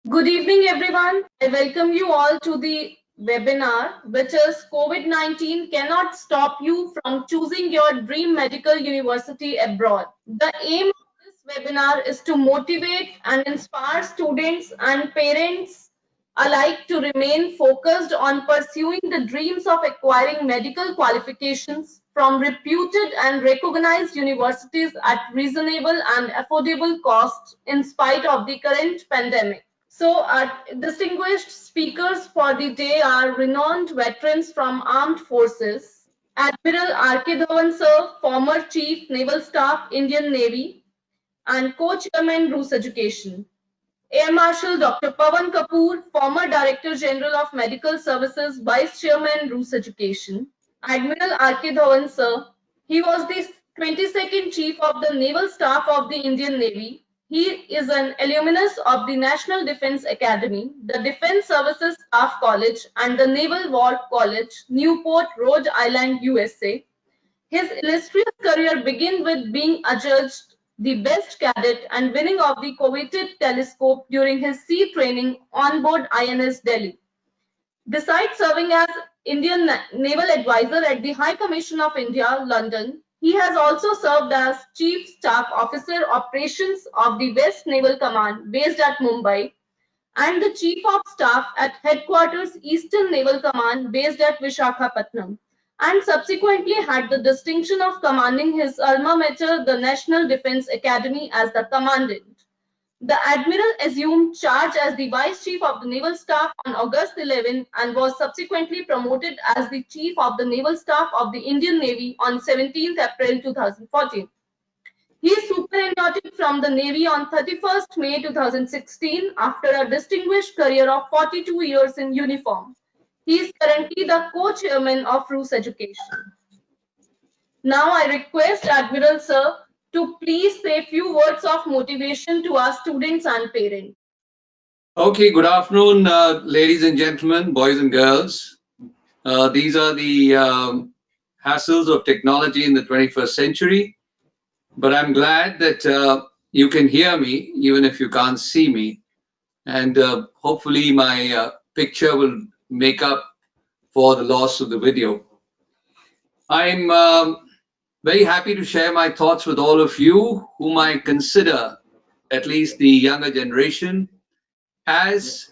Good evening, everyone. I welcome you all to the webinar, which is COVID-19 cannot stop you from choosing your dream medical university abroad. The aim of this webinar is to motivate and inspire students and parents alike to remain focused on pursuing the dreams of acquiring medical qualifications from reputed and recognized universities at reasonable and affordable costs in spite of the current pandemic. So, our distinguished speakers for the day are renowned veterans from armed forces. Admiral RK Dhowan, sir, former Chief Naval Staff, Indian Navy, and co-chairman Rus Education. Air Marshal Dr. Pavan Kapoor, former Director General of Medical Services, Vice Chairman Rus Education. Admiral RK Dhowan, sir, he was the 22nd Chief of the Naval Staff of the Indian Navy. He is an alumnus of the National Defence Academy, the Defence Services Staff College, and the Naval War College, Newport, Rhode Island, USA. His illustrious career began with being adjudged the best cadet and winning of the coveted telescope during his sea training on board INS Delhi. Besides serving as Indian Naval Advisor at the High Commission of India, London, he has also served as Chief Staff Officer Operations of the West Naval Command based at Mumbai and the Chief of Staff at Headquarters Eastern Naval Command based at Vishakhapatnam, and subsequently had the distinction of commanding his alma mater, the National Defence Academy, as the Commandant. The Admiral assumed charge as the Vice Chief of the Naval Staff on August 11 and was subsequently promoted as the Chief of the Naval Staff of the Indian Navy on 17 April 2014. He superannuated from the Navy on 31st May 2016 after a distinguished career of 42 years in uniform. He is currently the co-chairman of Rus Education. Now I request Admiral Sir to please say a few words of motivation to our students and parents. Okay, good afternoon, ladies and gentlemen, boys and girls. These are the hassles of technology in the 21st century, but I'm glad that you can hear me even if you can't see me, and hopefully my picture will make up for the loss of the video. I'm very happy to share my thoughts with all of you, whom I consider, at least the younger generation, as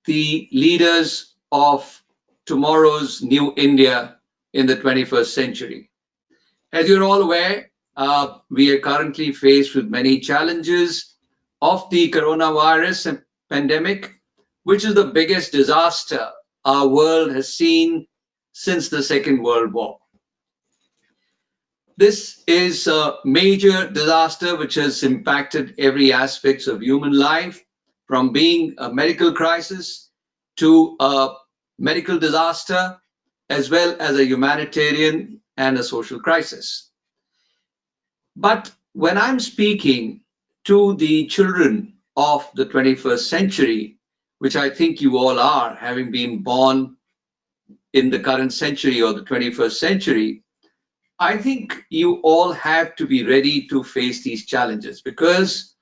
the leaders of tomorrow's new India in the 21st century. As you're all aware, we are currently faced with many challenges of the coronavirus pandemic, which is the biggest disaster our world has seen since the Second World War. This is a major disaster which has impacted every aspect of human life, from being a medical crisis to a medical disaster, as well as a humanitarian and a social crisis. But when I'm speaking to the children of the 21st century, which I think you all are, having been born in the current century or the 21st century, I think you all have to be ready to face these challenges, because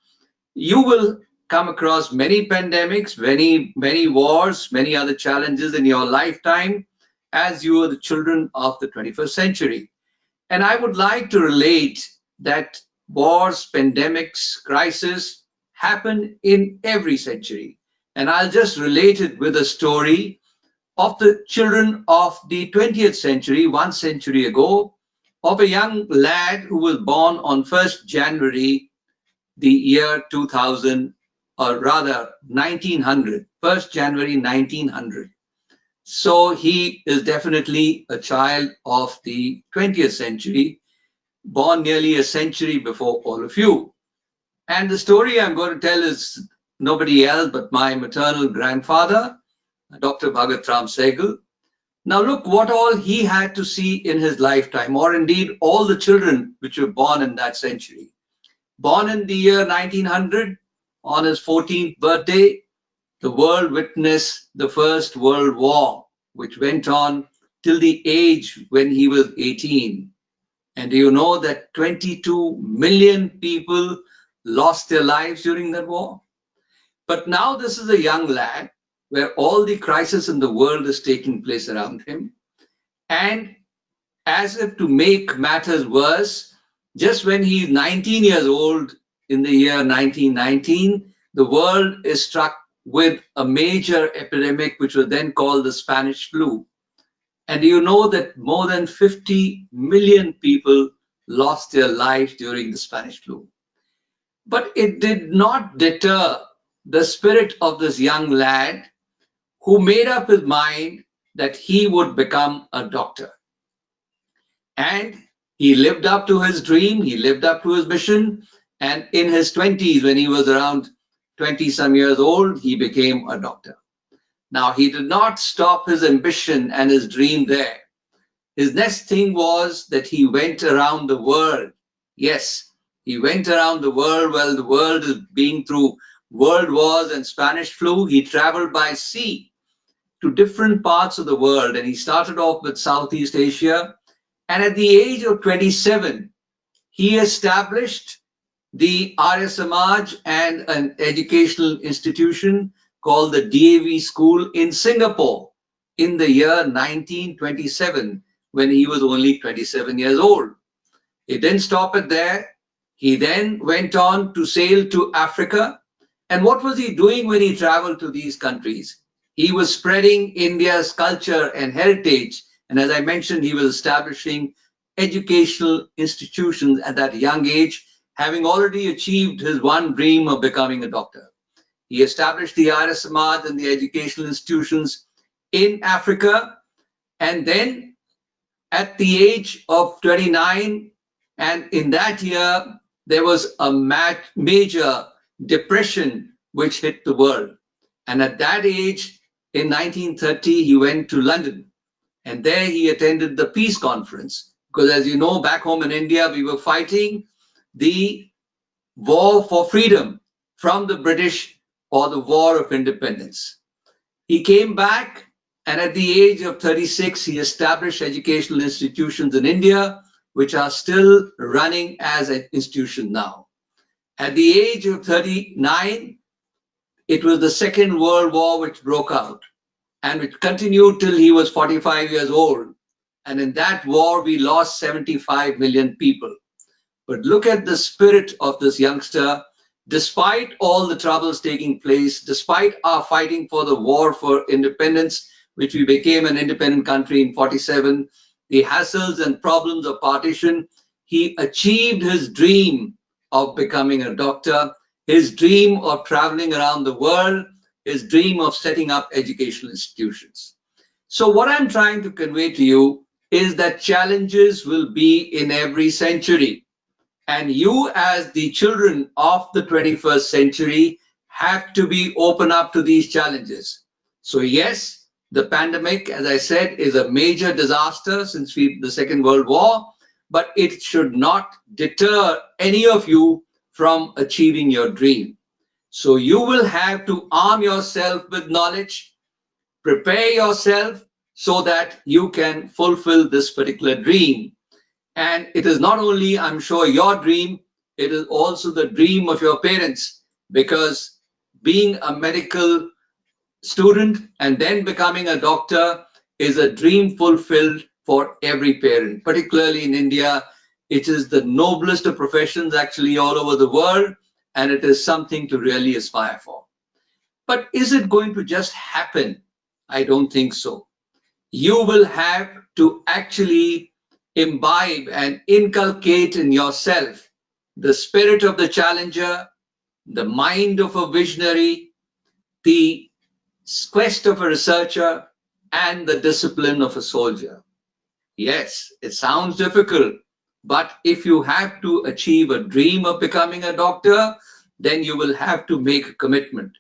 you will come across many pandemics, many wars, many other challenges in your lifetime as you are the children of the 21st century. And I would like to relate that wars, pandemics, crises happen in every century. And I'll just relate it with a story of the children of the 20th century, 1 century ago, of a young lad who was born on 1st January, the year 2000, or rather 1900, 1st January 1900. So he is definitely a child of the 20th century, born nearly a century before all of you. And the story I'm going to tell is nobody else but my maternal grandfather, Dr. Bhagat Ram Sehgal. Now look what all he had to see in his lifetime, or indeed all the children which were born in that century. Born in the year 1900, on his 14th birthday, the world witnessed the First World War, which went on till the age when he was 18. And do you know that 22 million people lost their lives during that war? But now this is a young lad where all the crisis in the world is taking place around him. And as if to make matters worse, just when he's 19 years old in the year 1919, the world is struck with a major epidemic, which was then called the Spanish flu. And you know that more than 50 million people lost their lives during the Spanish flu. But it did not deter the spirit of this young lad who made up his mind that he would become a doctor. And he lived up to his dream, he lived up to his mission, and in his 20s, when he was around 20 some years old, he became a doctor. Now, he did not stop his ambition and his dream there. His next thing was that he went around the world. Yes, he went around the world while the world is being through world wars and Spanish flu. He traveled by sea to different parts of the world, and he started off with Southeast Asia. And at the age of 27, he established the Arya Samaj and an educational institution called the DAV School in Singapore in the year 1927, when he was only 27 years old. He didn't stop it there. He then went on to sail to Africa. And what was he doing when he traveled to these countries? He was spreading India's culture and heritage. And as I mentioned, he was establishing educational institutions at that young age, having already achieved his one dream of becoming a doctor. He established the Arya Samaj and the educational institutions in Africa. And then at the age of 29, and in that year, there was a major depression which hit the world. And at that age, in 1930, he went to London. And there he attended the peace conference. Because as you know, back home in India, we were fighting the war for freedom from the British, or the war of independence. He came back, and at the age of 36, he established educational institutions in India, which are still running as an institution now. At the age of 39, it was the Second World War which broke out, and which continued till he was 45 years old. And in that war, we lost 75 million people. But look at the spirit of this youngster. Despite all the troubles taking place, despite our fighting for the war for independence, which we became an independent country in 47, the hassles and problems of partition, he achieved his dream of becoming a doctor, his dream of traveling around the world, his dream of setting up educational institutions. So what I'm trying to convey to you is that challenges will be in every century. And you, as the children of the 21st century, have to be open up to these challenges. So yes, the pandemic, as I said, is a major disaster since the Second World War, but it should not deter any of you from achieving your dream. So you will have to arm yourself with knowledge, prepare yourself so that you can fulfill this particular dream. And it is not only, I'm sure, your dream, it is also the dream of your parents, because being a medical student and then becoming a doctor is a dream fulfilled for every parent. Particularly in India, it is the noblest of professions actually all over the world, and it is something to really aspire for. But is it going to just happen? I don't think so. You will have to actually imbibe and inculcate in yourself the spirit of the challenger, the mind of a visionary, the quest of a researcher, and the discipline of a soldier. Yes, it sounds difficult, but if you have to achieve a dream of becoming a doctor, then you will have to make a commitment.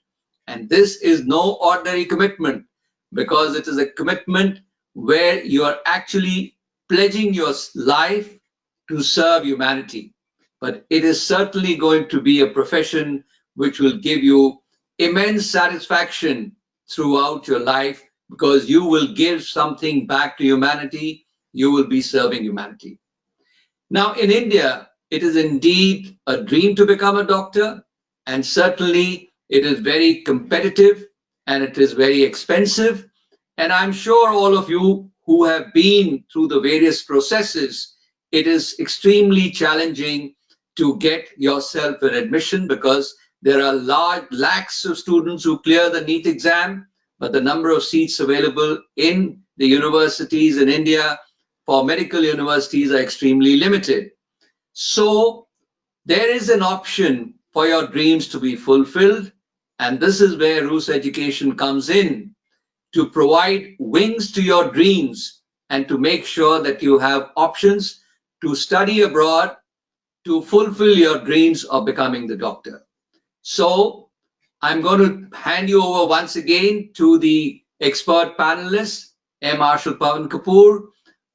And this is no ordinary commitment, because it is a commitment where you are actually pledging your life to serve humanity. But it is certainly going to be a profession which will give you immense satisfaction throughout your life, because you will give something back to humanity. You will be serving humanity. Now, in India, it is indeed a dream to become a doctor, and certainly It is very competitive and it is very expensive. And I'm sure all of you who have been through the various processes, it is extremely challenging to get yourself an admission because there are large lakhs of students who clear the NEET exam, but the number of seats available in the universities in India for medical universities are extremely limited. So there is an option for your dreams to be fulfilled, and this is where Rus Education comes in to provide wings to your dreams and to make sure that you have options to study abroad to fulfill your dreams of becoming the doctor. So I'm going to hand you over once again to the expert panelist, Marshal Pavan Kapoor,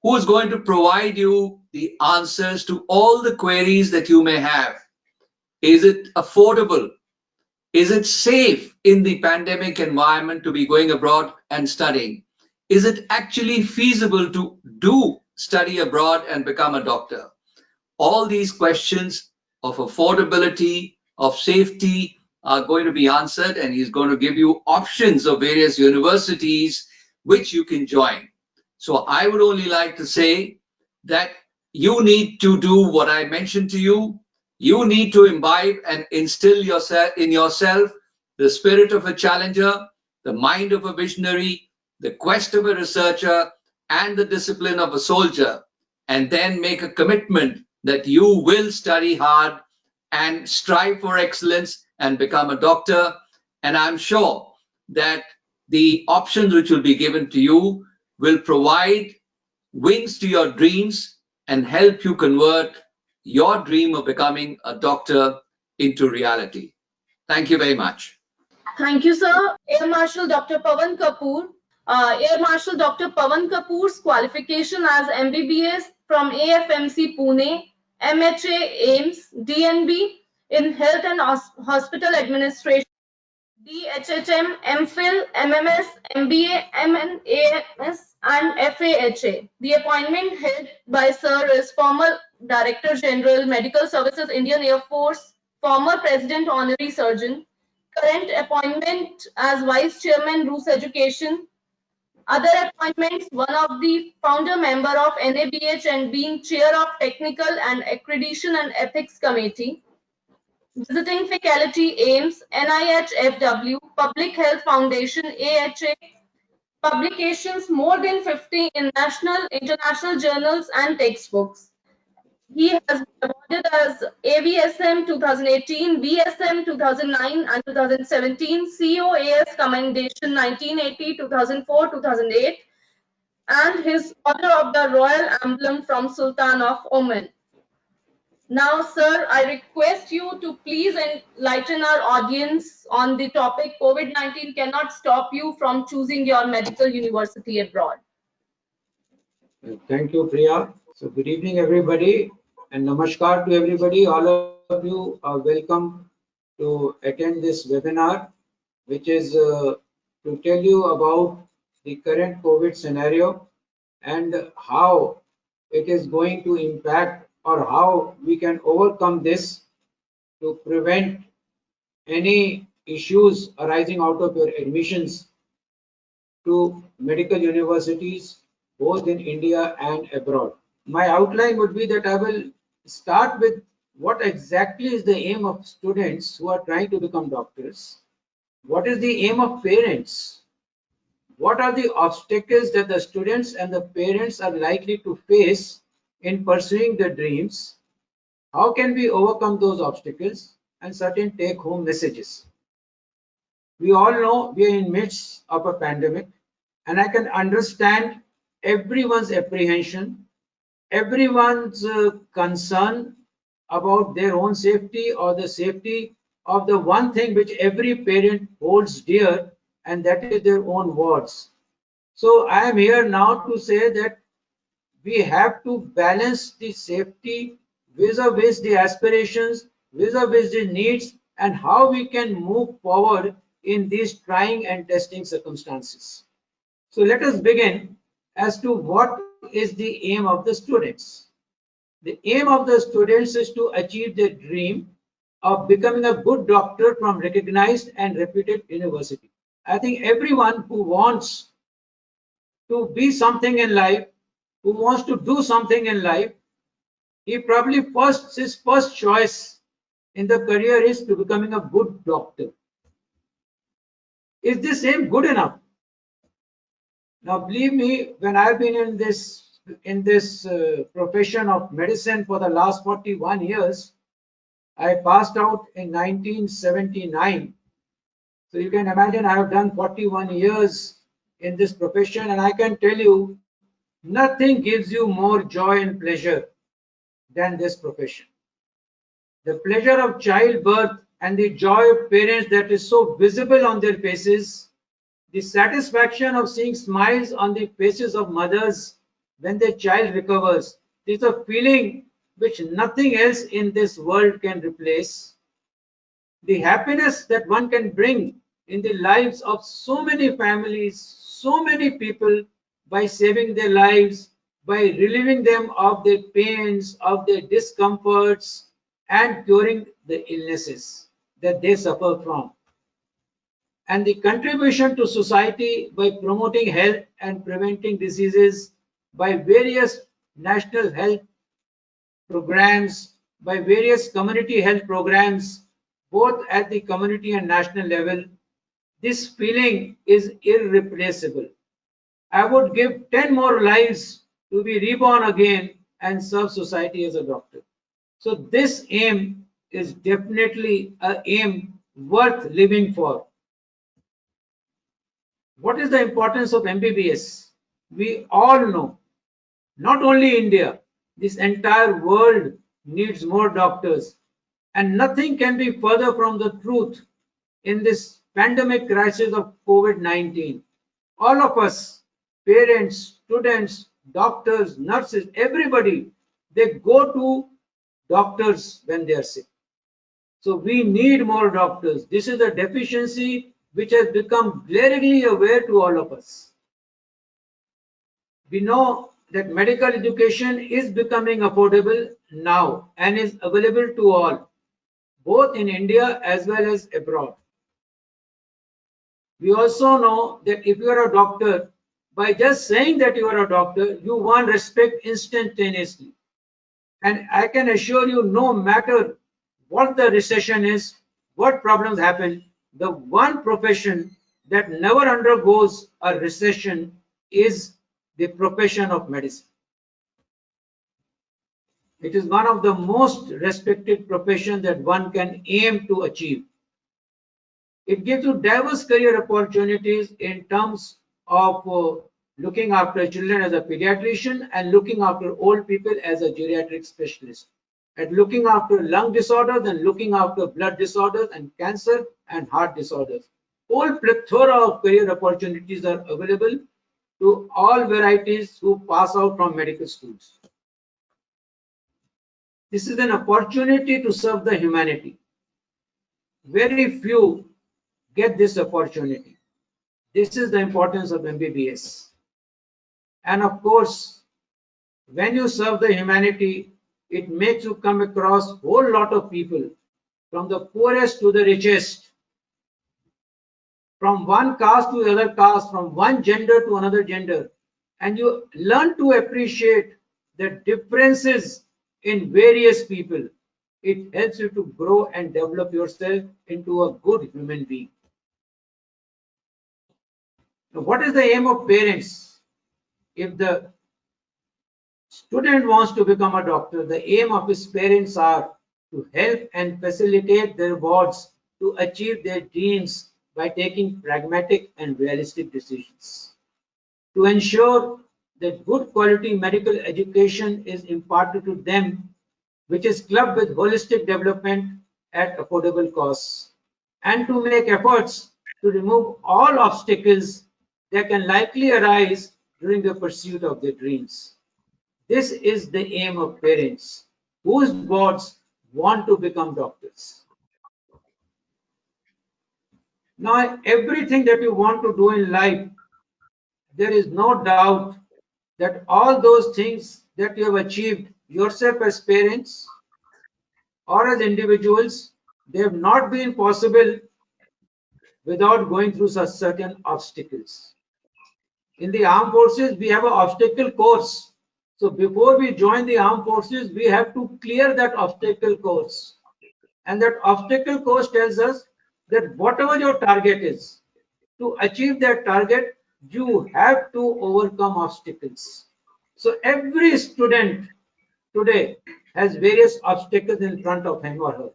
who is going to provide you the answers to all the queries that you may have. Is it affordable? Is it safe in the pandemic environment to be going abroad and studying? Is it actually feasible to do study abroad and become a doctor? All these questions of affordability, of safety are going to be answered, and he's going to give you options of various universities which you can join. So I would only like to say that you need to do what I mentioned to you. You need to imbibe and instill yourself in yourself the spirit of a challenger, the mind of a visionary, the quest of a researcher, and the discipline of a soldier, and then make a commitment that you will study hard and strive for excellence and become a doctor. And I'm sure that the options which will be given to you will provide wings to your dreams and help you convert your dream of becoming a doctor into reality. Thank you very much. Thank you, sir. Air Marshal Dr. Pavan Kapoor. Air Marshal Dr. Pavan Kapoor's qualification as MBBS from AFMC Pune, MHA AIMS, DNB in Health and Hospital Administration, DHHM, MPhil, MMS, MBA, MNAS, and FAHA. The appointment held by Sir is former Director General, Medical Services, Indian Air Force, former President Honorary Surgeon, current appointment as Vice Chairman, Rus Education. Other appointments, one of the founder member of NABH and being Chair of Technical and Accreditation and Ethics Committee. Visiting faculty aims NIHFW, Public Health Foundation, AHA, publications more than 50 in national, international journals and textbooks. He has been awarded as AVSM 2018, BSM 2009 and 2017, COAS Commendation 1980, 2004, 2008, and his Order of the Royal Emblem from Sultan of Oman. Now, sir, I request you to please enlighten our audience on the topic COVID-19 cannot stop you from choosing your medical university abroad. Thank you, Priya. So good evening, everybody, and namaskar to everybody. All of you are welcome to attend this webinar, which is to tell you about the current COVID scenario and how it is going to impact or how we can overcome this to prevent any issues arising out of your admissions to medical universities both in India and abroad. My outline would be that I will start with what exactly is the aim of students who are trying to become doctors. What is the aim of parents? What are the obstacles that the students and the parents are likely to face in pursuing their dreams? How can we overcome those obstacles? And certain take-home messages. We all know we are in midst of a pandemic, and I can understand everyone's apprehension, everyone's concern about their own safety or the safety of the one thing which every parent holds dear, and that is their own wards. So I am here now to say that we have to balance the safety vis-a-vis the aspirations, vis-a-vis the needs, and how we can move forward in these trying and testing circumstances. So let us begin as to what is the aim of the students. The aim of the students is to achieve their dream of becoming a good doctor from recognized and reputed university. I think everyone who wants to be something in life, who wants to do something in life, he probably his first choice in the career is to becoming a good doctor. Is this aim good enough? Now, believe me, when I've been in this profession of medicine for the last 41 years, I passed out in 1979. So you can imagine I have done 41 years in this profession, and I can tell you, nothing gives you more joy and pleasure than this profession. The pleasure of childbirth and the joy of parents that is so visible on their faces, the satisfaction of seeing smiles on the faces of mothers when their child recovers, is a feeling which nothing else in this world can replace. The happiness that one can bring in the lives of so many families, so many people by saving their lives, by relieving them of their pains, of their discomforts, and curing the illnesses that they suffer from. And the contribution to society by promoting health and preventing diseases by various national health programs, by various community health programs, both at the community and national level, this feeling is irreplaceable. I would give 10 more lives to be reborn again and serve society as a doctor. So this aim is definitely an aim worth living for. What is the importance of MBBS? We all know, not only India, this entire world needs more doctors. And nothing can be further from the truth in this pandemic crisis of COVID-19. All of us, parents, students, doctors, nurses, everybody, they go to doctors when they are sick. So we need more doctors. This is a deficiency which has become glaringly aware to all of us. We know that medical education is becoming affordable now and is available to all, both in India as well as abroad. We also know that if you are a doctor, by just saying that you are a doctor, you won respect instantaneously. And I can assure you, no matter what the recession is, what problems happen, the one profession that never undergoes a recession is the profession of medicine. It is one of the most respected professions that one can aim to achieve. It gives you diverse career opportunities in terms of looking after children as a pediatrician and looking after old people as a geriatric specialist, and looking after lung disorders and looking after blood disorders and cancer and heart disorders. Whole plethora of career opportunities are available to all varieties who pass out from medical schools. This is an opportunity to serve the humanity. Very few get this opportunity. This is the importance of MBBS. And of course, when you serve the humanity, it makes you come across a whole lot of people, from the poorest to the richest, from one caste to the other caste, from one gender to another gender. And you learn to appreciate the differences in various people. It helps you to grow and develop yourself into a good human being. Now, what is the aim of parents? If the student wants to become a doctor, the aim of his parents are to help and facilitate their wards to achieve their dreams by taking pragmatic and realistic decisions. To ensure that good quality medical education is imparted to them, which is clubbed with holistic development at affordable costs, and to make efforts to remove all obstacles that can likely arise during the pursuit of their dreams. This is the aim of parents whose wards want to become doctors. Now, everything that you want to do in life, there is no doubt that all those things that you have achieved yourself as parents or as individuals they have not been possible without going through such certain obstacles. In the armed forces, we have an obstacle course. So before we join the armed forces, we have to clear that obstacle course. And that obstacle course tells us that whatever your target is, to achieve that target, you have to overcome obstacles. So every student today has various obstacles in front of him or her.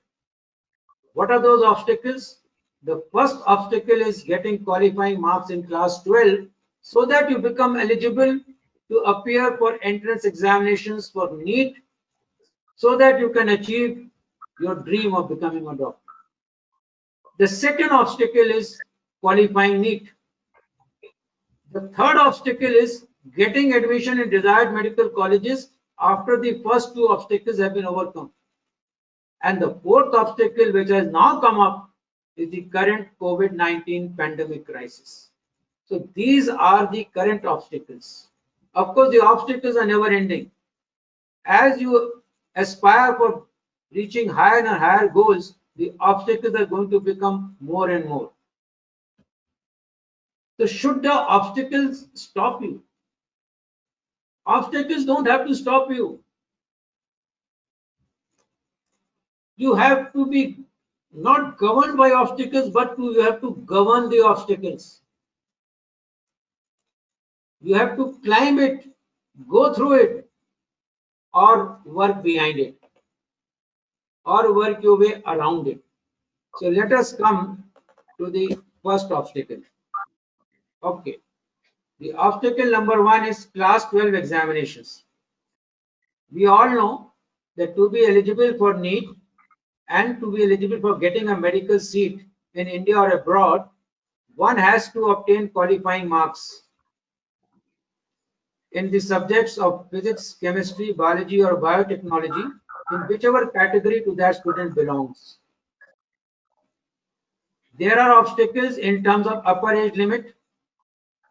What are those obstacles? The first obstacle is getting qualifying marks in class 12 so that you become eligible to appear for entrance examinations for NEET so that you can achieve your dream of becoming a doctor. The second obstacle is qualifying NEET. The third obstacle is getting admission in desired medical colleges after the first two obstacles have been overcome. And the fourth obstacle which has now come up is the current COVID-19 pandemic crisis. So these are the current obstacles. Of course, the obstacles are never ending. As you aspire for reaching higher and higher goals, the obstacles are going to become more and more. So should the obstacles stop you? Obstacles don't have to stop you. You have to be not governed by obstacles, but you have to govern the obstacles. You have to climb it, go through it, or work behind it, or work your way around it. So let us come to the first obstacle. Okay. The obstacle number one is class 12 examinations. We all know that to be eligible for NEET and to be eligible for getting a medical seat in India or abroad, one has to obtain qualifying marks in the subjects of physics, chemistry, biology, or biotechnology, in whichever category to that student belongs. There are obstacles in terms of upper age limit,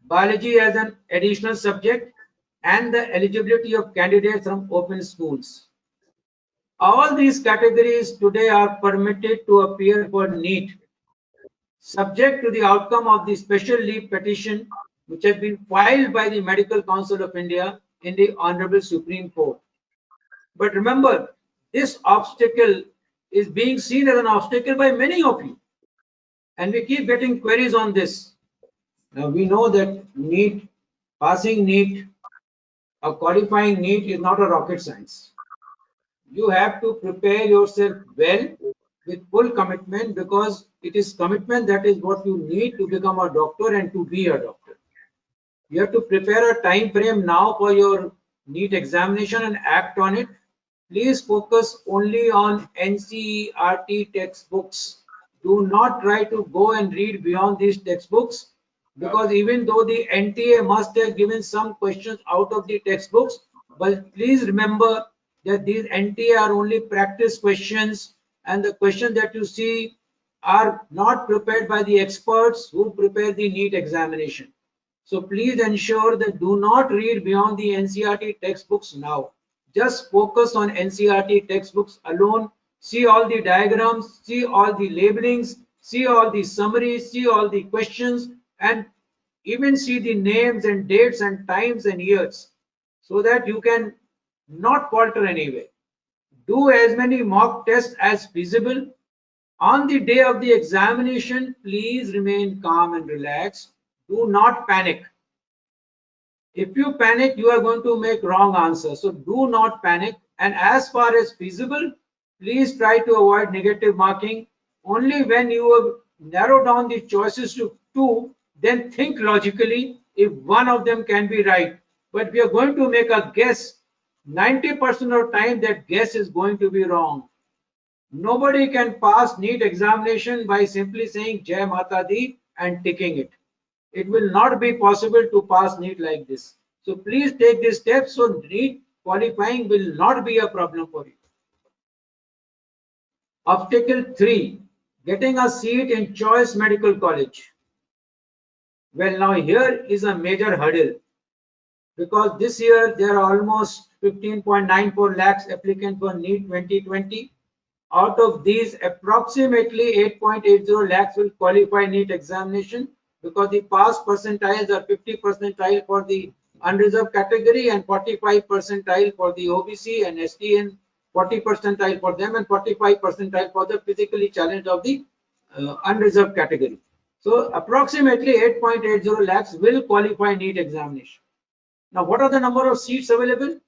biology as an additional subject, and the eligibility of candidates from open schools. All these categories today are permitted to appear for NEET, subject to the outcome of the special leave petition which has been filed by the Medical Council of India in the Honorable Supreme Court. But remember, this obstacle is being seen as an obstacle by many of you. And we keep getting queries on this. Now we know that NEET, passing NEET, or qualifying NEET is not a rocket science. You have to prepare yourself well with full commitment, because it is commitment that is what you need to become a doctor and to be a doctor. You have to prepare a time frame now for your NEET examination and act on it. Please focus only on NCERT textbooks. Do not try to go and read beyond these textbooks, because even though the NTA must have given some questions out of the textbooks, but please remember that these NTA are only practice questions, and the questions that you see are not prepared by the experts who prepare the NEET examination. So please ensure that do not read beyond the NCERT textbooks now. Just focus on NCERT textbooks alone. See all the diagrams, see all the labelings, see all the summaries, see all the questions, and even see the names and dates and times and years, so that you can not falter anyway. Do as many mock tests as feasible. On the day of the examination, please remain calm and relaxed. Do not panic. If you panic, you are going to make wrong answers. So do not panic. And as far as feasible, please try to avoid negative marking. Only when you have narrowed down the choices to two, then think logically if one of them can be right. But we are going to make a guess. 90% of time that guess is going to be wrong. Nobody can pass NEET examination by simply saying Jai Mata Di and ticking it. It will not be possible to pass NEET like this. So please take this step so NEET qualifying will not be a problem for you. Obstacle 3, getting a seat in choice medical college. Well, now here is a major hurdle, because this year there are almost 15.94 lakhs applicants for NEET 2020. out of these, approximately 8.80 lakhs will qualify NEET examination, because the pass percentiles are 50 percentile for the unreserved category and 45 percentile for the OBC and ST, and 40 percentile for them and 45 percentile for the physically challenged of the unreserved category. So approximately 8.80 lakhs will qualify NEET examination. Now, what are the number of seats available?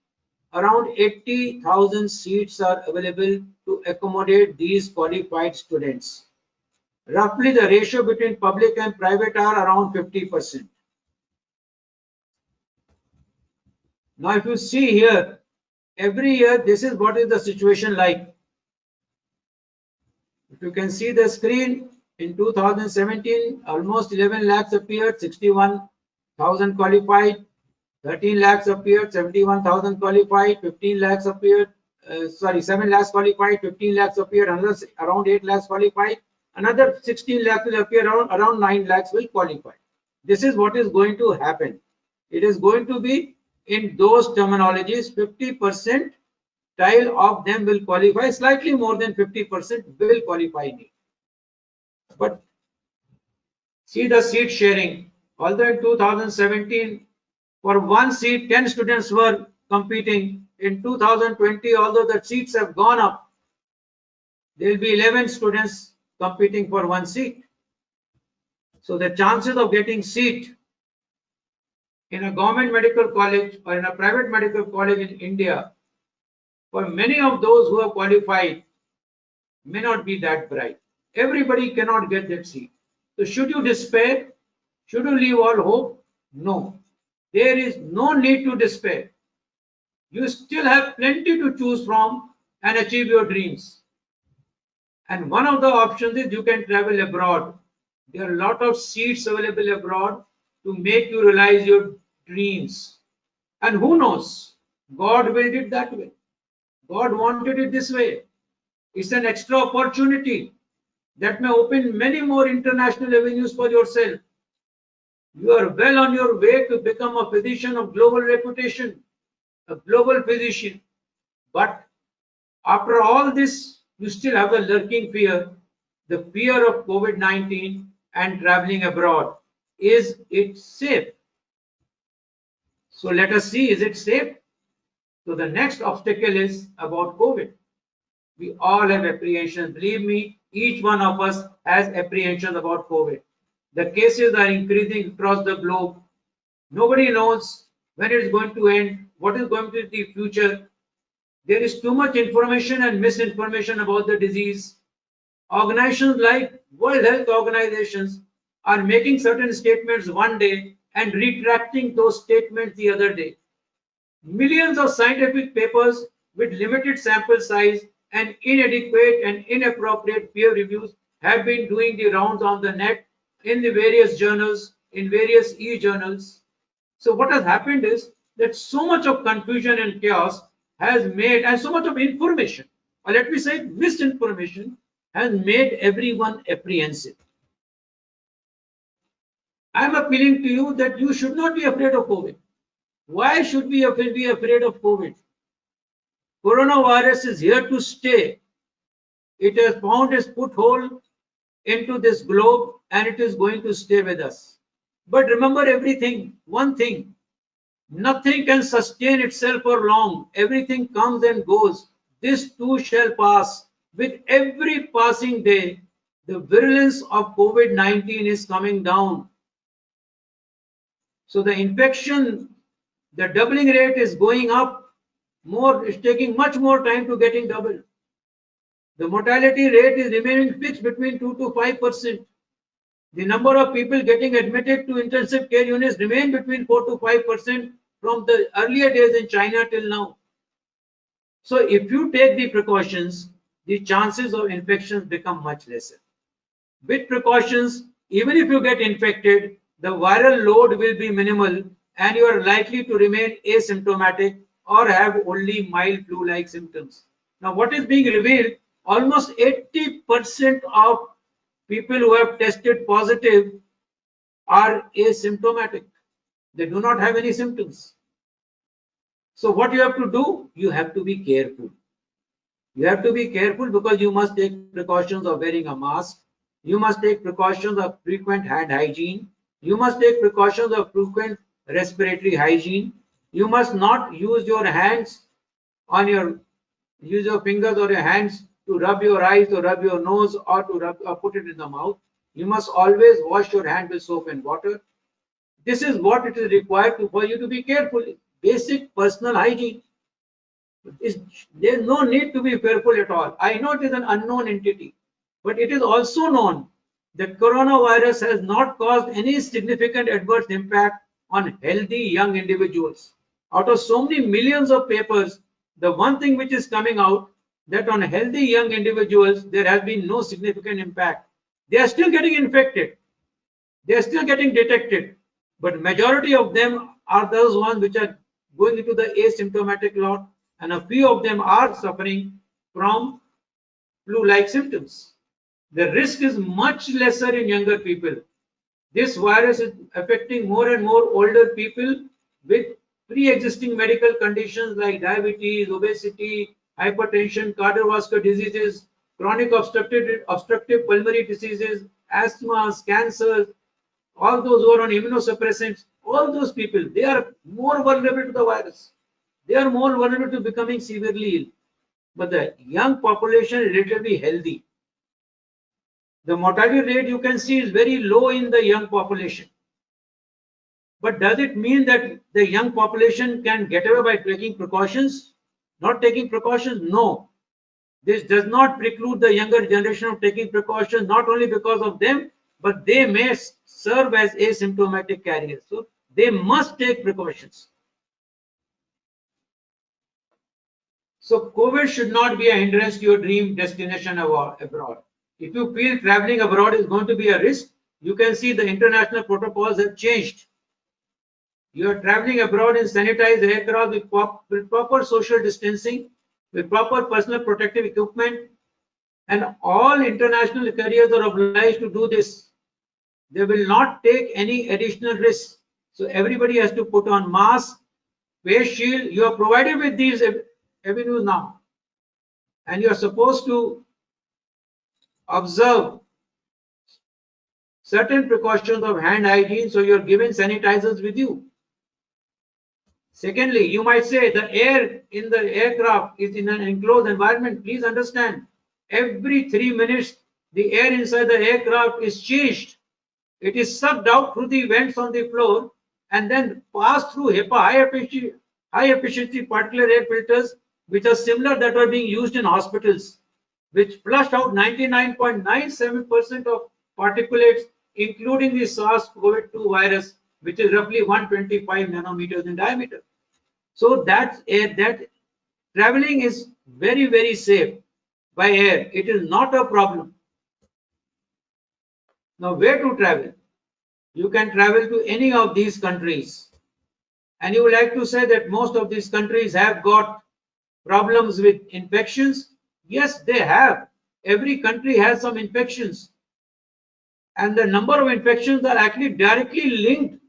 Around 80,000 seats are available to accommodate these qualified students. Roughly the ratio between public and private are around 50%. Now, if you see here, every year this is what is the situation like. If you can see the screen, in 2017, almost 11 lakhs appeared, 61,000 qualified. 13 lakhs appeared, 71,000 qualified. 15 lakhs appeared, 7 lakhs qualified. 15 lakhs appeared, another around 8 lakhs qualified. Another 16 lakhs will appear, around 9 lakhs will qualify. This is what is going to happen. It is going to be in those terminologies, 50% of them will qualify, slightly more than 50% will qualify NEET. But see the seat sharing. Although in 2017, for one seat, 10 students were competing. In 2020, although the seats have gone up, there will be 11 students competing for one seat. So the chances of getting seat in a government medical college or in a private medical college in India, for many of those who have qualified, may not be that bright. Everybody cannot get that seat. So should you despair? Should you leave all hope? No. There is no need to despair. You still have plenty to choose from and achieve your dreams. And one of the options is you can travel abroad. There are a lot of seats available abroad to make you realize your dreams. And who knows? God willed it that way. God wanted it this way. It's an extra opportunity that may open many more international avenues for yourself. You are well on your way to become a physician of global reputation, a global physician. But after all this, you still have a lurking fear, the fear of COVID-19 and traveling abroad. Is it safe? So let us see, is it safe? So the next obstacle is about COVID. We all have apprehensions. Believe me, each one of us has apprehensions about COVID. The cases are increasing across the globe. Nobody knows when it is going to end, what is going to be the future. There is too much information and misinformation about the disease. Organizations like World Health Organizations are making certain statements one day and retracting those statements the other day. Millions of scientific papers with limited sample size and inadequate and inappropriate peer reviews have been doing the rounds on the net in the various journals, in various e-journals. So what has happened is that so much of confusion and chaos has made, and so much of information, or let me say misinformation, has made everyone apprehensive. I am appealing to you that you should not be afraid of COVID. Why should we be afraid of COVID? Coronavirus is here to stay. It has found its foothold into this globe and it is going to stay with us. But remember one thing, nothing can sustain itself for long. Everything comes and goes. This too shall pass. With every passing day, the virulence of COVID-19 is coming down. So the infection, the doubling rate is going up. It's taking much more time to getting doubled. The mortality rate is remaining fixed between 2 to 5%. The number of people getting admitted to intensive care units remain between 4 to 5% from the earlier days in China till now. So if you take the precautions, the chances of infections become much lesser. With precautions, even if you get infected, the viral load will be minimal and you are likely to remain asymptomatic or have only mild flu-like symptoms. Now, what is being revealed? Almost 80% of people who have tested positive are asymptomatic. They do not have any symptoms. So what you have to do? You have to be careful. You have to be careful because you must take precautions of wearing a mask. You must take precautions of frequent hand hygiene. You must take precautions of frequent respiratory hygiene. You must not use your hands on your use your fingers or your hands to rub your eyes or rub your nose or to rub or put it in the mouth. You must always wash your hand with soap and water. This is what it is required for you to be careful. Basic personal hygiene. There's no need to be fearful at all. I know it is an unknown entity, but it is also known that coronavirus has not caused any significant adverse impact on healthy young individuals. Out of so many millions of papers, the one thing which is coming out that on healthy young individuals there has been no significant impact. They are still getting infected. They are still getting detected, but majority of them are those ones which are going into the asymptomatic lot, and a few of them are suffering from flu-like symptoms. The risk is much lesser in younger people. This virus is affecting more and more older people with pre-existing medical conditions like diabetes, obesity, hypertension, cardiovascular diseases, chronic obstructive pulmonary diseases, asthmas, cancers, all those who are on immunosuppressants, all those people, they are more vulnerable to the virus. They are more vulnerable to becoming severely ill. But the young population is relatively healthy. The mortality rate you can see is very low in the young population. But does it mean that the young population can get away by taking precautions? Not taking precautions? No. This does not preclude the younger generation of taking precautions, not only because of them, but they may serve as asymptomatic carriers. So they must take precautions. So COVID should not be a hindrance to your dream destination abroad. If you feel traveling abroad is going to be a risk, you can see the international protocols have changed. You are traveling abroad in sanitized aircraft with proper social distancing, with proper personal protective equipment, and all international carriers are obliged to do this. They will not take any additional risks. So everybody has to put on mask, face shield. You are provided with these avenues now, and you are supposed to observe certain precautions of hand hygiene. So you are given sanitizers with you. Secondly, you might say the air in the aircraft is in an enclosed environment. Please understand, every 3 minutes, the air inside the aircraft is changed. It is sucked out through the vents on the floor and then passed through HEPA, high efficiency particulate air filters, which are similar that are being used in hospitals, which flush out 99.97% of particulates, including the SARS-CoV-2 virus, which is roughly 125 nanometers in diameter. So that traveling is very, very safe by air. It is not a problem. Now, where to travel? You can travel to any of these countries. And you would like to say that most of these countries have got problems with infections? Yes, they have. Every country has some infections. And the number of infections are actually directly linked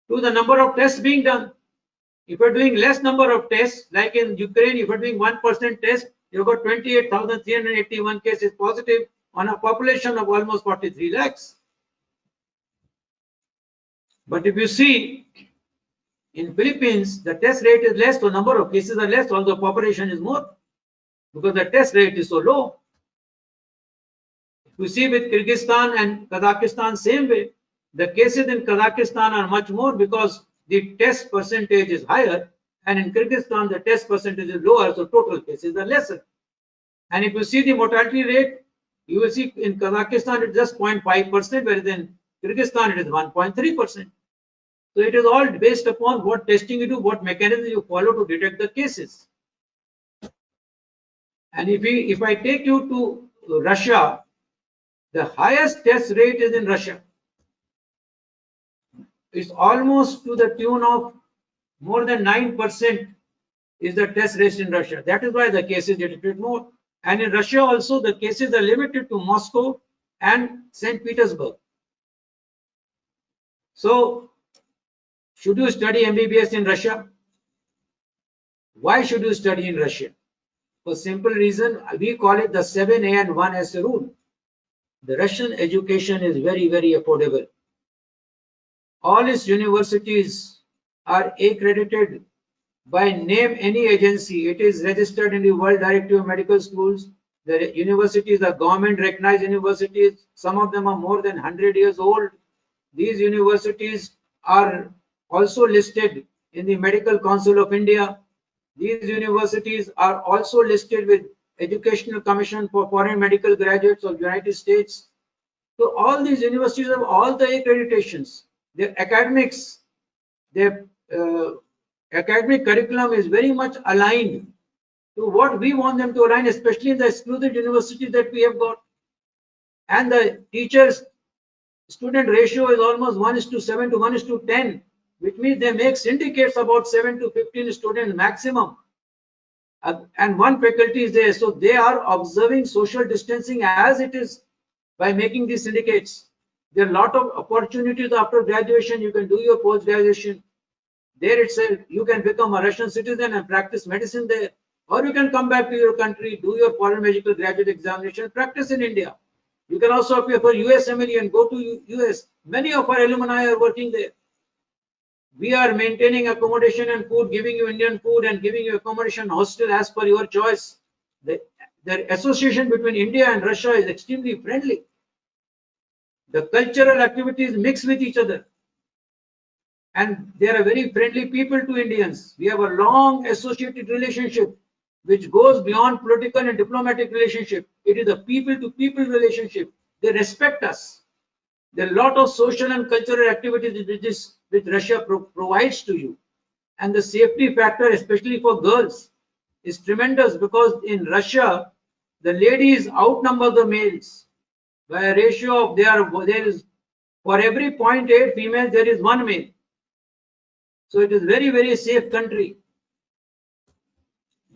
to the number of tests being done. If you're doing less number of tests, like in Ukraine, if you're doing 1% test, you've got 28,381 cases positive on a population of almost 43 lakhs. But if you see, in Philippines, the test rate is less, so number of cases are less, although population is more, because the test rate is so low. If you see with Kyrgyzstan and Kazakhstan, same way, the cases in Kazakhstan are much more because the test percentage is higher, and in Kyrgyzstan, the test percentage is lower, so total cases are lesser. And if you see the mortality rate, you will see in Kazakhstan it's just 0.5%, whereas in Kyrgyzstan it is 1.3%. So it is all based upon what testing you do, what mechanism you follow to detect the cases. And if I take you to Russia, the highest test rate is in Russia. It's almost to the tune of more than 9% is the test rate in Russia. That is why the cases detected more. And in Russia also, the cases are limited to Moscow and St. Petersburg. So, should you study MBBS in Russia? Why should you study in Russia? For simple reason, we call it the 7A and 1S rule. The Russian education is very, very affordable. All its universities are accredited by name any agency. It is registered in the World Directory of Medical Schools. The universities are government recognized universities. Some of them are more than 100 years old. These universities are also listed in the Medical Council of India. These universities are also listed with Educational Commission for Foreign Medical Graduates of United States. So all these universities have all the accreditations. Their academics, their academic curriculum is very much aligned to what we want them to align, especially in the exclusive universities that we have got. And the teachers student ratio is almost 1:7 to 1:10, which means they make syndicates about 7 to 15 students maximum. And one faculty is there, so they are observing social distancing as it is by making these syndicates. There are a lot of opportunities after graduation. You can do your post graduation there itself. You can become a Russian citizen and practice medicine there, or you can come back to your country, do your foreign medical graduate examination, practice in India. You can also appear for USMLE and go to US. Many of our alumni are working there. We are maintaining accommodation and food, giving you Indian food and giving you accommodation hostel as per your choice. The association between India and Russia is extremely friendly. The cultural activities mix with each other. And they are very friendly people to Indians. We have a long associated relationship which goes beyond political and diplomatic relationship. It is a people to people relationship. They respect us. There are a lot of social and cultural activities which Russia provides to you. And the safety factor, especially for girls, is tremendous because in Russia, the ladies outnumber the males by a ratio of there is for every 0.8 females, there is one male. So it is very, very safe country.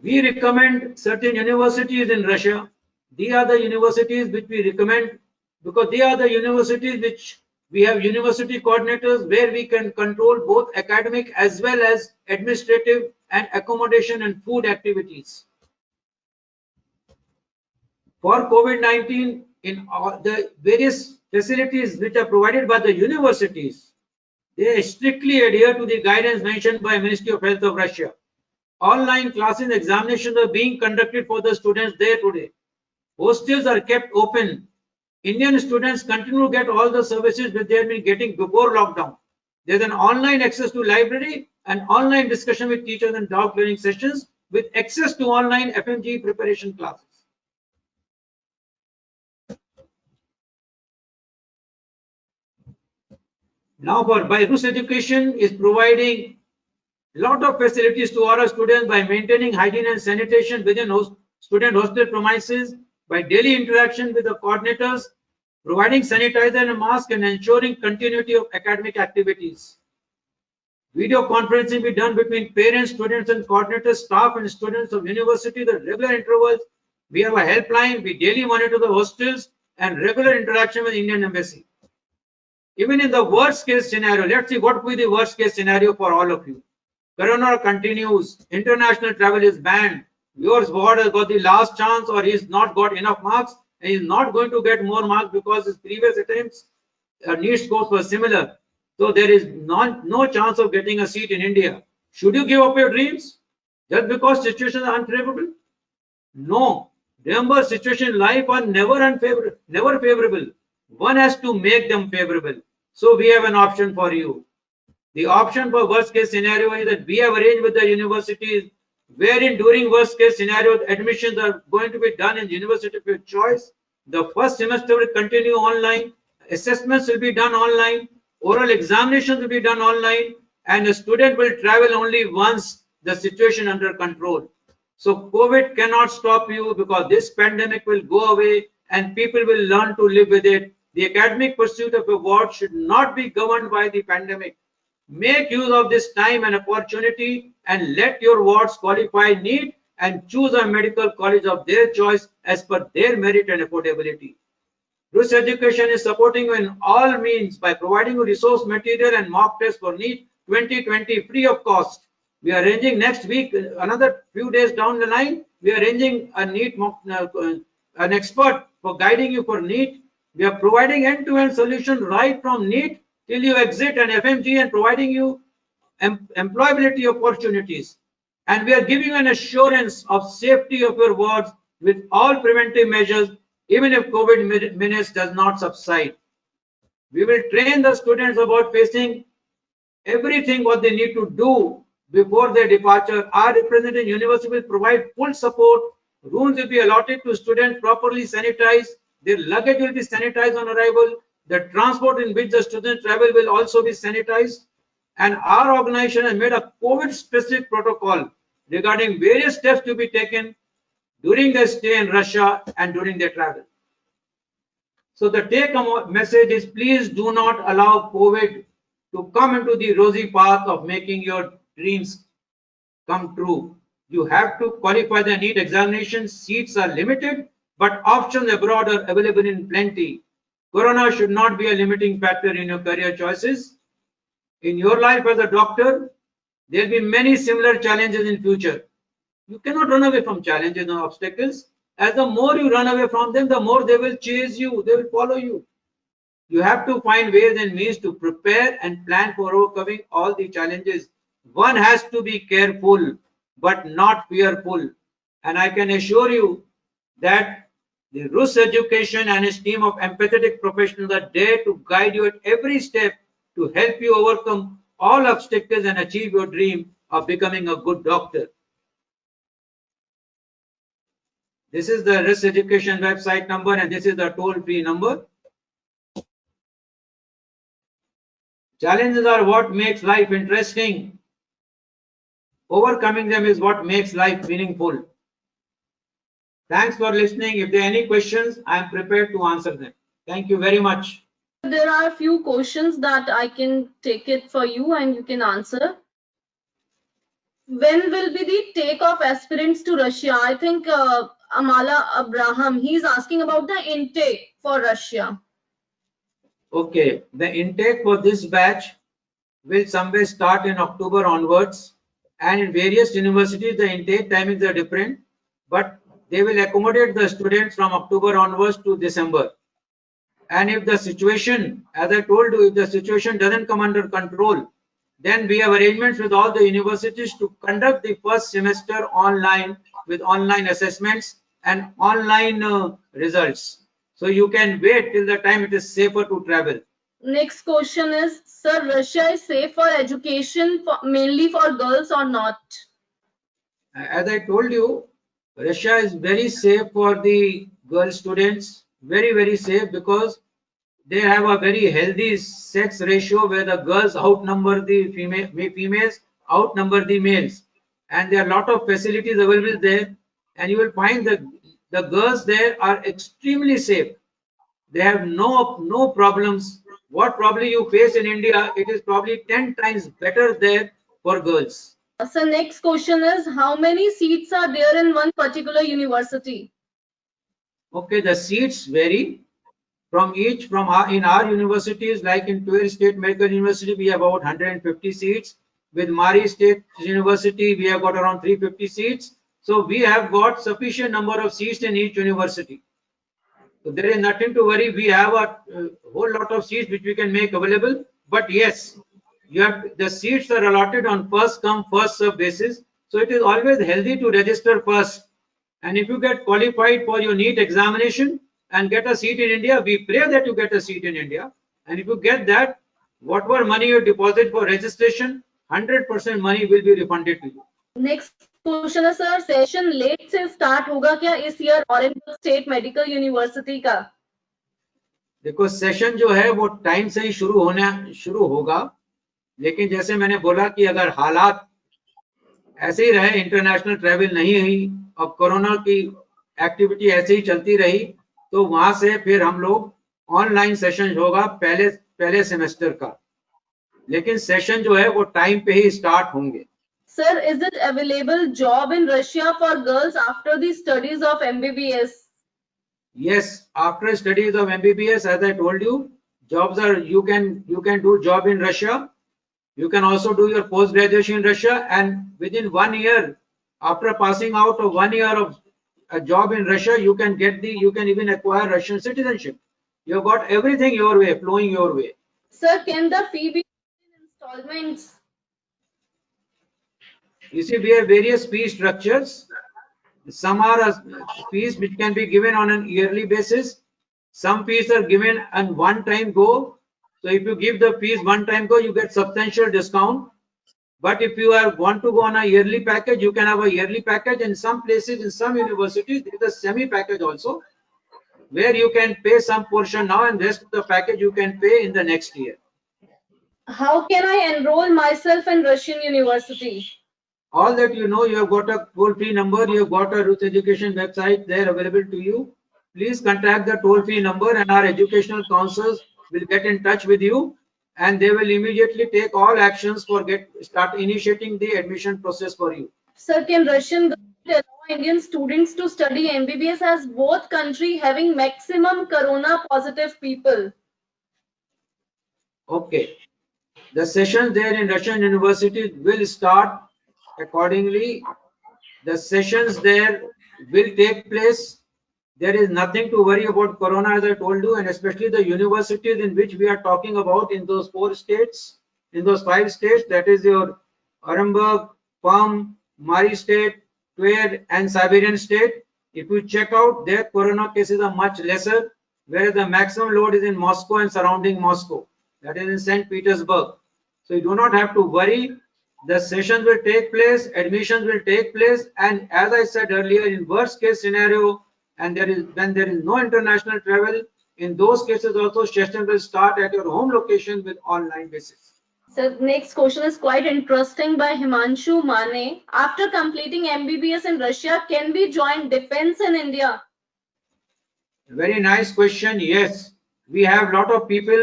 We recommend certain universities in Russia. These are the universities which we recommend because they are the universities which we have university coordinators where we can control both academic as well as administrative and accommodation and food activities. For COVID-19, in all the various facilities which are provided by the universities, they strictly adhere to the guidance mentioned by Ministry of Health of Russia. Online classes and examinations are being conducted for the students there today. Hostels are kept open. Indian students continue to get all the services which they have been getting before lockdown. There's an online access to library and online discussion with teachers and doubt clearing sessions with access to online FMG preparation classes. Now by Rus Education is providing lot of facilities to our students by maintaining hygiene and sanitation within student hostel premises, by daily interaction with the coordinators, providing sanitizer and mask and ensuring continuity of academic activities. Video conferencing be done between parents, students and coordinators, staff and students of university at regular intervals. We have a helpline, we daily monitor the hostels and regular interaction with Indian Embassy. Even in the worst case scenario, let's see what will be the worst case scenario for all of you. Corona continues, international travel is banned, your ward has got the last chance or he's not got enough marks and he's not going to get more marks because his previous attempts NEET scores were similar. So there is no chance of getting a seat in India. Should you give up your dreams just because situations are unfavorable? No. Remember, situations in life are never unfavorable, never favorable. One has to make them favorable. So we have an option for you. The option for worst case scenario is that we have arranged with the universities wherein during worst case scenario admissions are going to be done in university of your choice. The first semester will continue online, assessments will be done online, oral examinations will be done online, and the student will travel only once the situation under control. So COVID cannot stop you because this pandemic will go away and people will learn to live with it. The academic pursuit of award should not be governed by the pandemic. Make use of this time and opportunity and let your wards qualify NEET and choose a medical college of their choice as per their merit and affordability. Rus Education is supporting you in all means by providing you resource material and mock tests for NEET 2020 free of cost. We are arranging next week, another few days down the line, We are arranging a an expert for guiding you for NEET. We are providing end-to-end solution right from NEET till you exit an FMG and providing you employability opportunities. And we are giving an assurance of safety of your wards with all preventive measures, even if COVID menace does not subside. We will train the students about facing everything what they need to do before their departure. Our representative university will provide full support. Rooms will be allotted to students, properly sanitized. Their luggage will be sanitized on arrival. The transport in which the students travel will also be sanitized. And our organization has made a COVID-specific protocol regarding various steps to be taken during their stay in Russia and during their travel. So the take-home message is, please do not allow COVID to come into the rosy path of making your dreams come true. You have to qualify the NEET examination. Seats are limited, but options abroad are available in plenty. Corona should not be a limiting factor in your career choices. In your life as a doctor, there will be many similar challenges in future. You cannot run away from challenges and obstacles. As the more you run away from them, the more they will chase you, they will follow you. You have to find ways and means to prepare and plan for overcoming all the challenges. One has to be careful, but not fearful. And I can assure you that the Rus Education and his team of empathetic professionals are there to guide you at every step to help you overcome all obstacles and achieve your dream of becoming a good doctor. This is the Rus Education website number, and this is the toll-free number. Challenges are what makes life interesting. Overcoming them is what makes life meaningful. Thanks for listening. If there are any questions, I am prepared to answer them. Thank you very much. There are a few questions that I can take it for you and you can answer. When will be the take of aspirants to Russia? I think Amala Abraham, he's asking about the intake for Russia. Okay, the intake for this batch will somewhere start in October onwards, and in various universities the intake timings are different, but they will accommodate the students from October onwards to December. And if the situation, as I told you, if the situation doesn't come under control, then we have arrangements with all the universities to conduct the first semester online with online assessments and online results. So you can wait till the time it is safer to travel. Next question is, sir, Russia is safe for education mainly for girls or not? As I told you, Russia is very safe for the girl students, very safe, because they have a very healthy sex ratio where the girls outnumber the females, outnumber the males, and there are a lot of facilities available there, and you will find that the girls there are extremely safe. They have no problems. What probably you face in India, it is probably 10 times better there for girls. So next question is, how many seats are there in one particular university? Okay, the seats vary in our universities, like in 12 State Medical University, we have about 150 seats. With Mari State University, we have got around 350 seats. So we have got sufficient number of seats in each university. So there is nothing to worry. We have a whole lot of seats which we can make available. But yes, the seats are allotted on first come first serve basis. So it is always healthy to register first. And if you get qualified for your NEET examination and get a seat in India, we pray that you get a seat in India. And if you get that, whatever money you deposit for registration, 100% money will be refunded to you. Next question is, sir, session late से start होगा क्या इस year Orange State Medical University का? देखो session जो है वो time से ही शुरू होगा, लेकिन जैसे मैंने बोला कि अगर हालात ऐसे ही रहे, इंटरनेशनल ट्रैवल नहीं हुई और कोरोना की एक्टिविटी ऐसे ही चलती रही, तो वहां से फिर हम लोग ऑनलाइन सेशन होगा पहले सेमेस्टर का, लेकिन सेशन जो है वो टाइम पे ही स्टार्ट होंगे. Sir, is it available job in Russia for girls after the studies of MBBS? Yes, after studies of MBBS, as I told you, jobs are, you can do job in Russia. You can also do your post graduation in Russia, and within 1 year after passing out of 1 year of a job in Russia, you can even acquire Russian citizenship. You have got everything your way, flowing your way. Sir, can the fee be paid in installments? You see, we have various fee structures. Some are fees which can be given on an yearly basis. Some fees are given on one-time go. So if you give the fees one time go, you get substantial discount. But if you want to go on a yearly package, you can have a yearly package. In some places, in some universities, there is a semi-package also, where you can pay some portion now and rest of the package you can pay in the next year. How can I enroll myself in Russian university? All that you know, you have got a toll-free number, you have got a Rus Education website there available to you. Please contact the toll-free number and our educational counselors will get in touch with you and they will immediately take all actions for start initiating the admission process for you. Sir, can Russian government allow Indian students to study MBBS as both country having maximum corona positive people? Okay. The sessions there in Russian universities will start accordingly. The sessions there will take place. There is nothing to worry about corona, as I told you, and especially the universities in which we are talking about in those 4 states, in those 5 states, that is your Orenburg, Pam, Mari state, Tver, and Siberian state. If you check out, their corona cases are much lesser, whereas the maximum load is in Moscow and surrounding Moscow, that is in St. Petersburg. So you do not have to worry. The sessions will take place, admissions will take place, and as I said earlier, in worst case scenario, and when there is no international travel, in those cases also session will start at your home location with online basis. So next question is quite interesting by Himanshu Mane. After completing MBBS in Russia, can we join defense in India? Very nice question. Yes, we have a lot of people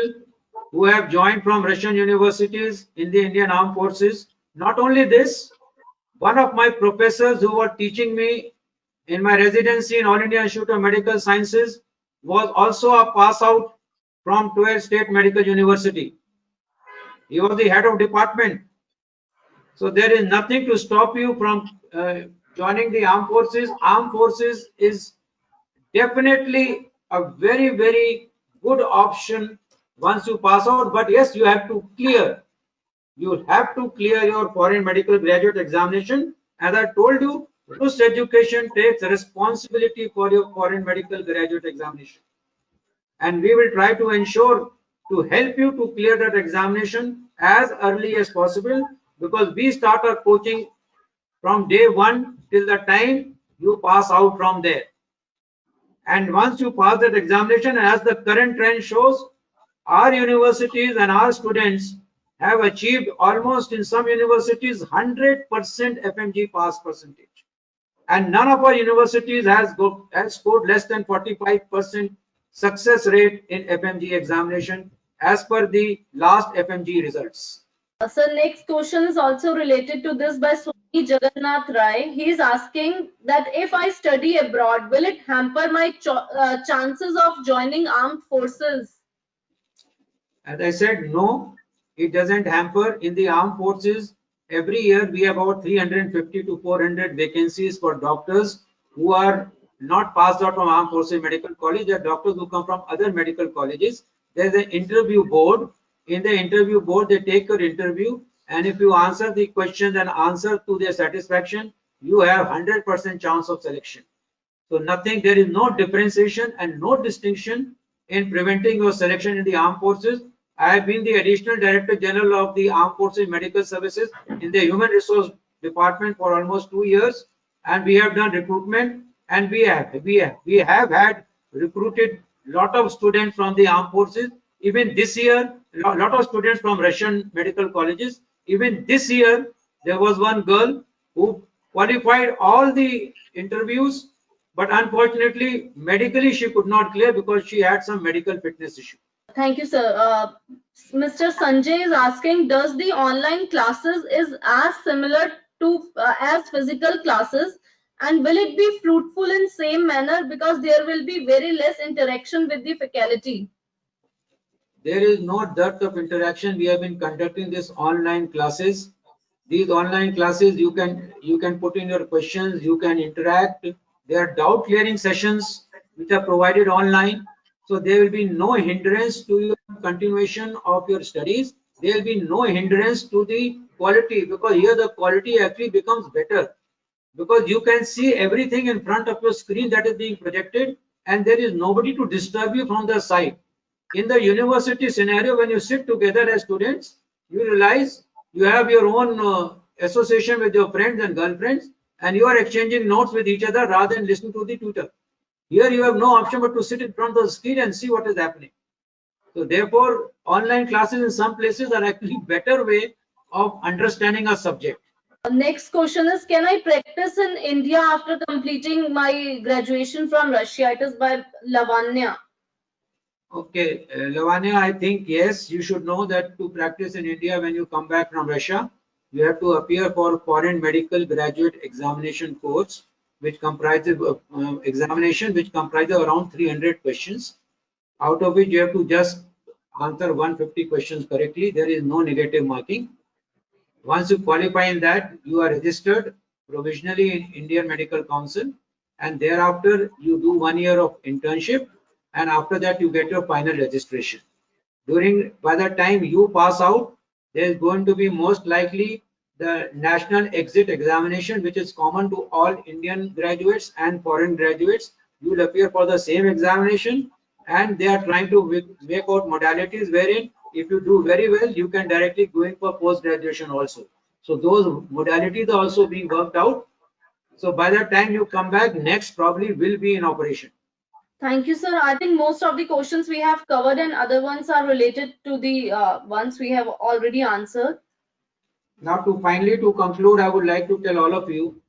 who have joined from Russian universities in the Indian Armed Forces. Not only this, one of my professors who was teaching me in my residency in All India Institute of Medical Sciences was also a pass out from 12 State Medical University. He was the head of department. So there is nothing to stop you from joining the armed forces. Armed forces is definitely a very, very good option once you pass out. But yes, you have to clear. You have to clear your foreign medical graduate examination. As I told you, Rus Education takes responsibility for your foreign medical graduate examination. And we will try to ensure to help you to clear that examination as early as possible, because we start our coaching from day one till the time you pass out from there. And once you pass that examination, as the current trend shows, our universities and our students have achieved almost in some universities 100% FMG pass percentage. And none of our universities has scored less than 45% success rate in FMG examination as per the last FMG results. So next question is also related to this by Swami Jagannath Rai. He is asking that if I study abroad, will it hamper my chances of joining armed forces? As I said, no, it doesn't hamper. In the armed forces, every year we have about 350 to 400 vacancies for doctors who are not passed out from armed forces medical college. They are doctors who come from other medical colleges. There's an interview board. In the interview board, they take your interview, and if you answer the questions and answer to their satisfaction, you have 100% chance of selection. So nothing, there is no differentiation and no distinction in preventing your selection in the armed forces. I have been the additional director general of the armed forces medical services in the human resource department for almost 2 years, and we have done recruitment, and we have had recruited lot of students from the armed forces. Even this year, lot of students from Russian medical colleges. Even this year, there was one girl who qualified all the interviews, but unfortunately, medically she could not clear because she had some medical fitness issue. Thank you, sir. Mr. Sanjay is asking, does the online classes is as similar to as physical classes, and will it be fruitful in same manner because there will be very less interaction with the faculty? There is no dearth of interaction. We have been conducting this online classes These online classes, you can put in your questions, you can interact. There are doubt clearing sessions which are provided online. So there will be no hindrance to your continuation of your studies. There will be no hindrance to the quality, because here the quality actually becomes better, because you can see everything in front of your screen that is being projected, and there is nobody to disturb you from the side. In the university scenario, when you sit together as students, you realize you have your own association with your friends and girlfriends, and you are exchanging notes with each other rather than listening to the tutor. Here you have no option but to sit in front of the screen and see what is happening. So therefore, online classes in some places are actually better way of understanding a subject. Next question is, can I practice in India after completing my graduation from Russia? It is by Lavanya. Okay, Lavanya, I think yes, you should know that to practice in India when you come back from Russia, you have to appear for foreign medical graduate examination course, which comprises examination which comprises around 300 questions, out of which you have to just answer 150 questions correctly. There is no negative marking. Once you qualify in that, you are registered provisionally in Indian Medical Council, and thereafter you do 1 year of internship, and after that you get your final registration. By the time you pass out, there is going to be most likely the national exit examination, which is common to all Indian graduates and foreign graduates. You will appear for the same examination, and they are trying to make out modalities wherein if you do very well, you can directly go in for post graduation also. So those modalities are also being worked out. So by the time you come back, next probably will be in operation. Thank you, sir. I think most of the questions we have covered and other ones are related to the ones we have already answered. Now to conclude, I would like to tell all of you,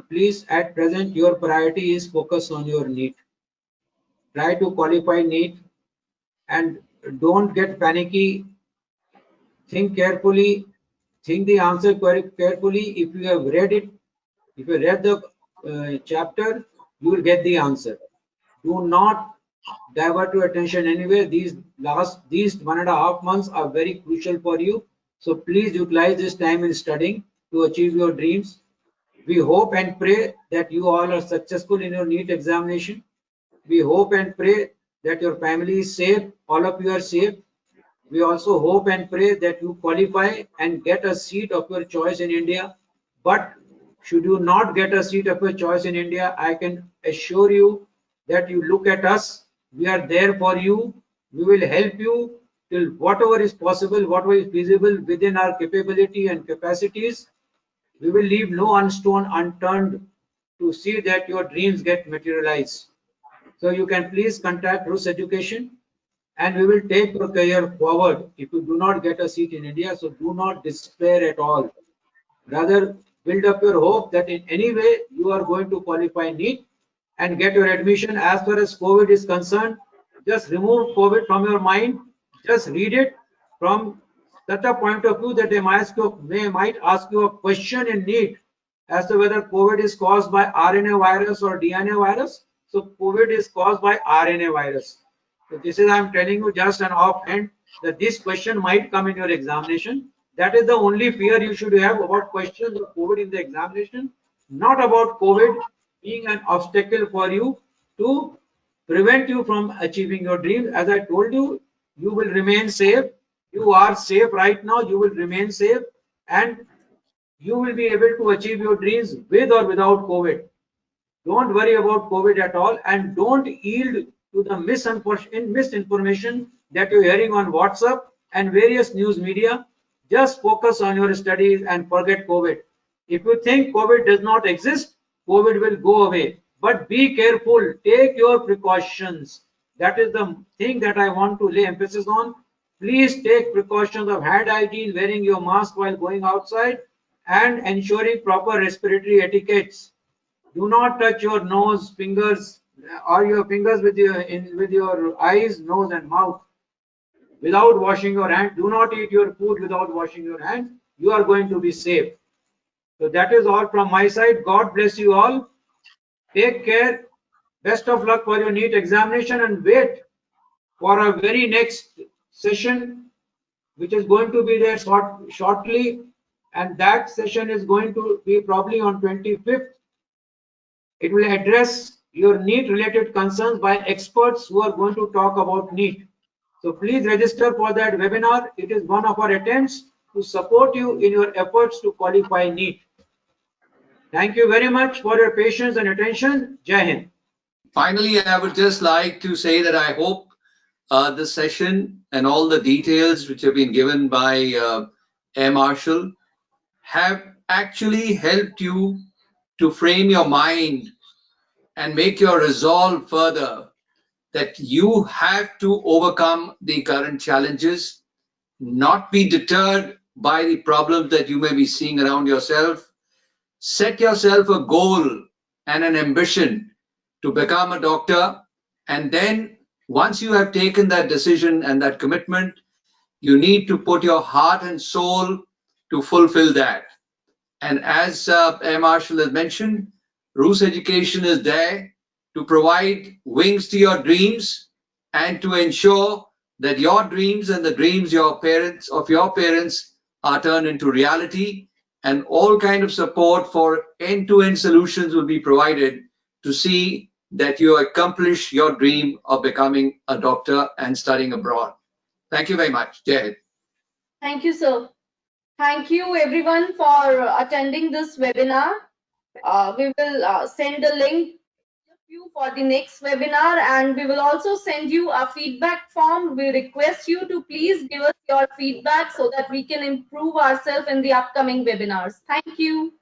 please at present your priority is focus on your NEET. Try to qualify NEET and don't get panicky. Think carefully, think the answer very carefully. If you have read it, if you read the chapter, you will get the answer. Do not divert your attention anywhere. These 1.5 months are very crucial for you. So please utilize this time in studying to achieve your dreams. We hope and pray that you all are successful in your NEET examination. We hope and pray that your family is safe, all of you are safe. We also hope and pray that you qualify and get a seat of your choice in India. But should you not get a seat of your choice in India, I can assure you that you look at us. We are there for you. We will help you till whatever is possible, whatever is feasible within our capability and capacities. We will leave no stone unturned to see that your dreams get materialized. So you can please contact Rus Education, and we will take your career forward if you do not get a seat in India. So do not despair at all. Rather, build up your hope that in any way you are going to qualify NEET and get your admission. As far as COVID is concerned, just remove COVID from your mind. Just read it from such a point of view that they might ask you a question in NEET as to whether COVID is caused by RNA virus or DNA virus. So COVID is caused by RNA virus. So this is, I'm telling you just an offhand, that this question might come in your examination. That is the only fear you should have about questions of COVID in the examination, not about COVID being an obstacle for you to prevent you from achieving your dreams. As I told you, you will remain safe. You are safe right now. You will remain safe, and you will be able to achieve your dreams with or without COVID. Don't worry about COVID at all, and don't yield to the misinformation that you're hearing on WhatsApp and various news media. Just focus on your studies and forget COVID. If you think COVID does not exist, COVID will go away. But be careful, take your precautions. That is the thing that I want to lay emphasis on. Please take precautions of hand hygiene, wearing your mask while going outside, and ensuring proper respiratory etiquettes. Do not touch your nose, fingers, or your fingers with your eyes, nose, and mouth without washing your hands. Do not eat your food without washing your hands. You are going to be safe. So that is all from my side. God bless you all. Take care. Best of luck for your NEET examination, and wait for our very next session, which is going to be there shortly. and that session is going to be probably on 25th. It will address your NEET related concerns by experts who are going to talk about NEET. So please register for that webinar. It is one of our attempts to support you in your efforts to qualify NEET. Thank you very much for your patience and attention. Jai Hind. Finally, I would just like to say that I hope this session and all the details which have been given by Air Marshal have actually helped you to frame your mind and make your resolve further that you have to overcome the current challenges, not be deterred by the problems that you may be seeing around yourself. Set yourself a goal and an ambition to become a doctor, and then once you have taken that decision and that commitment, you need to put your heart and soul to fulfill that. And as Air Marshal has mentioned, Rus Education is there to provide wings to your dreams and to ensure that your dreams and the dreams your parents are turned into reality, and all kind of support for end-to-end solutions will be provided to see that you accomplish your dream of becoming a doctor and studying abroad. Thank you very much. Jai Hind. Thank you, sir. Thank you everyone for attending this webinar. We will send a link to you for the next webinar, and we will also send you a feedback form. We request you to please give us your feedback so that we can improve ourselves in the upcoming webinars. Thank you.